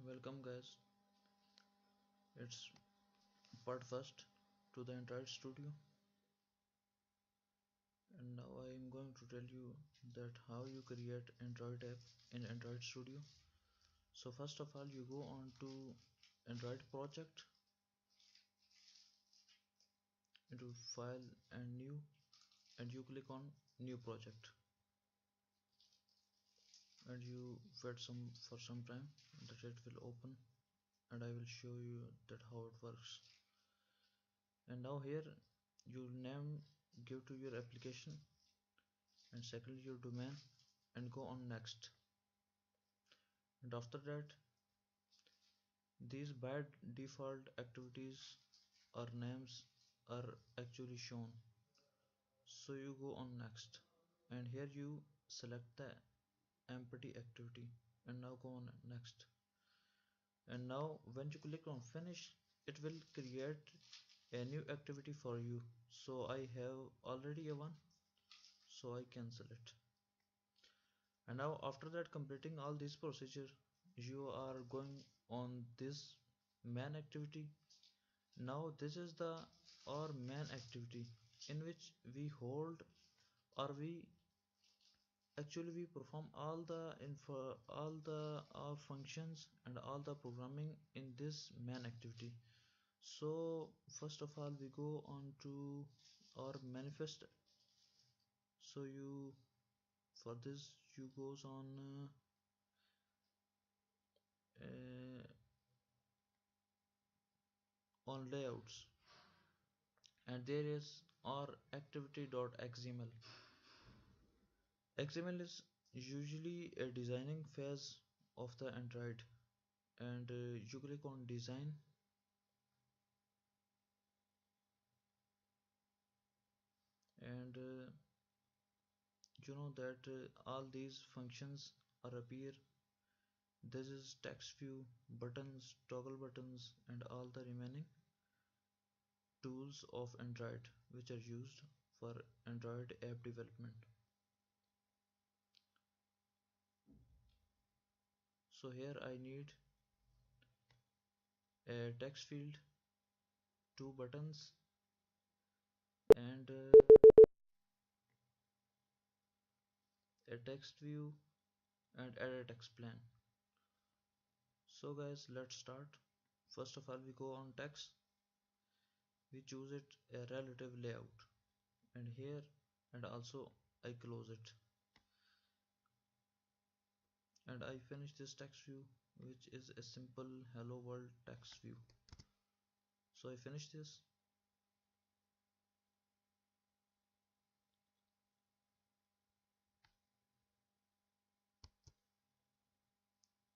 Welcome guys, it's part first to the Android Studio, and now I am going to tell you that how you create Android app in Android Studio. So first of all, you go on to Android project, into file and new, and you click on new project, and you wait for some time that it will open, and I will show you that how it works. And now here you name, give to your application, and second your domain, and go on next. And after that, these by default activities or names are actually shown, so you go on next, and here you select the empty activity, and now go on next. And now when you click on finish, it will create a new activity for you. So I have already a one, so I cancel it. And now after that, completing all this procedure, you are going on this main activity. Now this is the our main activity, in which we hold, or we perform all the info, all the functions and all the programming in this main activity. So first of all, we go on to our manifest. So you, for this you goes on uh, on layouts, and there is our activity.xml. XML is usually a designing phase of the Android, and you click on design, and you know that all these functions are appear. This is text view, buttons, toggle buttons, and all the remaining tools of Android which are used for Android app development. So here I need a text field, two buttons, and a text view, and add a text plan. So guys, let's start. First of all, we go on text, we choose it a relative layout, and here, and also I close it, and I finish this text view, which is a simple hello world text view. So I finish this,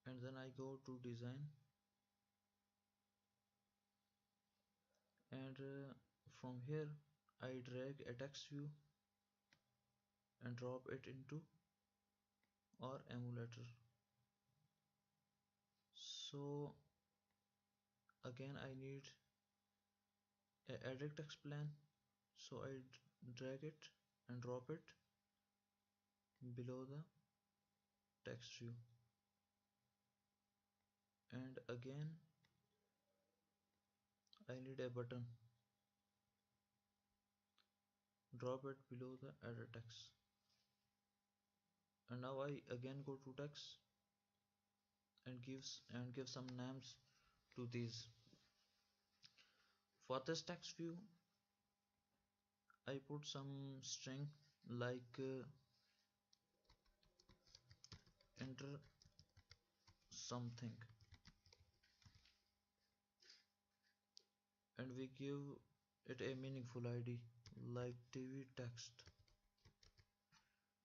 and then I go to design, and from here I drag a text view and drop it into our emulator. So again I need a edit text plan, so I drag it and drop it below the text view, and again I need a button, drop it below the edit text, and now I again go to text and give some names to these. For this text view, I put some string like enter something, and we give it a meaningful ID like TV text.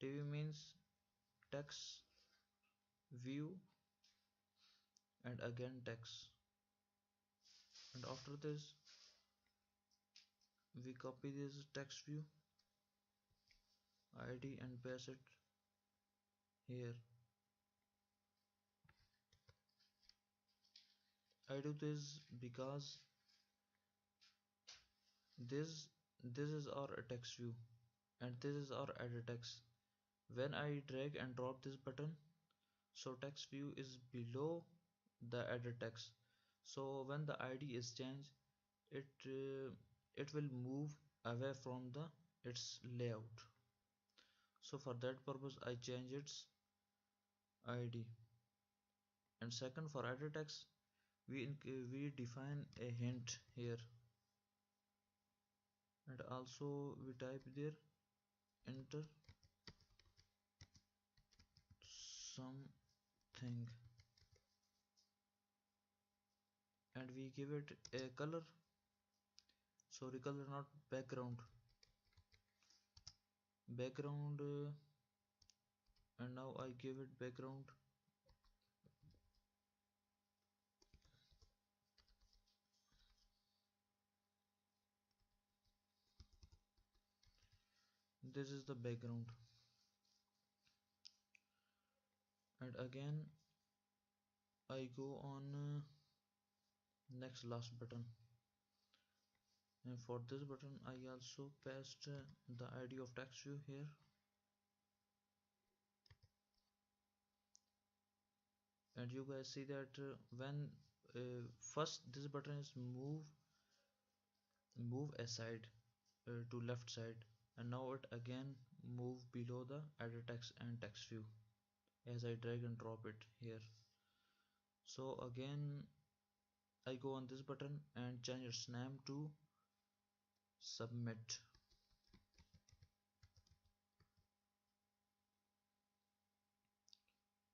TV means text view, and again text. And after this, we copy this text view ID and paste it here. I do this because this this is our text view, and this is our edit text. When I drag and drop this button, so text view is below the added text. So when the id is changed, it will move away from the its layout. So for that purpose I change its id. And second, for added text, we define a hint here, and also we type there enter something, and we give it a color. Sorry, color, not background. Background, and now I give it background. This is the background. And again I go on next last button, and for this button I also paste the id of text view here. And you guys see that when first this button is move aside to left side, and now it again move below the edit text and text view as I drag and drop it here. So again I go on this button and change its name to submit.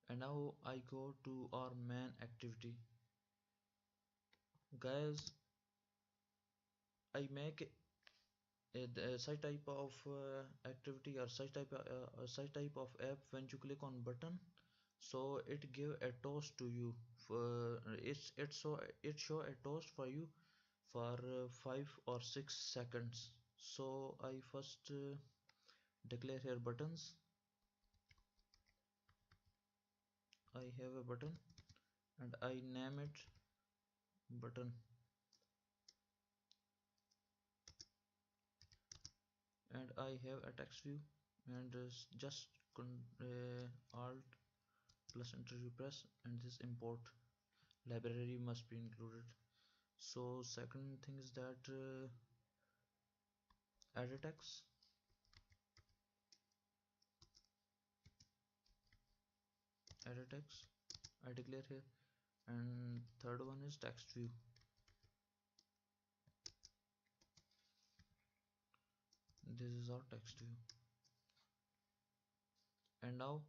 And now I go to our main activity. Guys, I make such type of activity, or such type of app. When you click on button, so it give a toast to you. It show a toast for you for 5 or 6 seconds. So I first declare here buttons. I have a button and I name it button, and I have a text view, and just alt plus enter you press, and this import library must be included. So second thing is that add a text, I declare here. And third one is text view. This is our text view. And now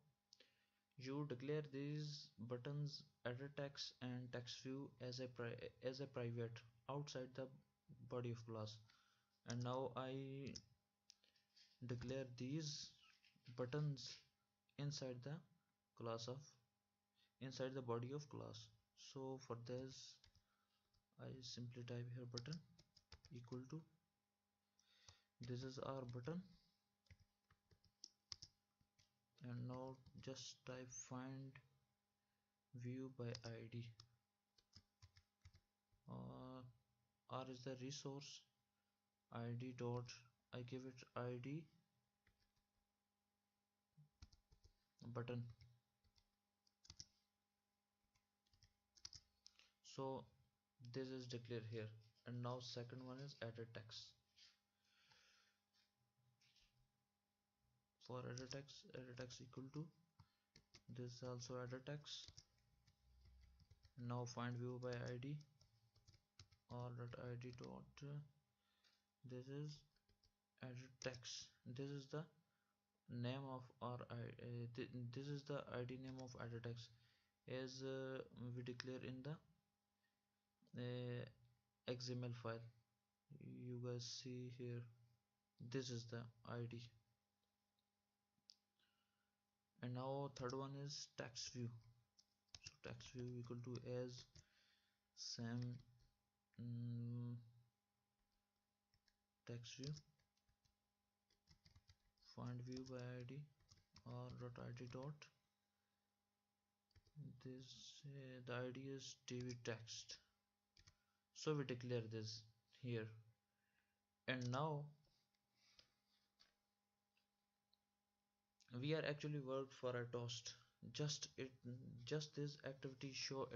you declare these buttons, edit text and text view as a private outside the body of class. And now I declare these buttons inside the class of inside the body of class. So for this I simply type here button equal to, this is our button, and now just type find view by id, r is the resource, id dot, I give it id button. So this is declared here. And now second one is added text. For added text equal to, this is also added text. Now find view by id, or id dot, this is added text. This is the name of our this is the id name of added text, as we declare in the xml file. You guys see here, this is the id. And now third one is text view. So text view equal to as same text view, find view by id, or dot id dot, this the id is tv text. So we declare this here. And now we are actually worked for a toast. Just this activity show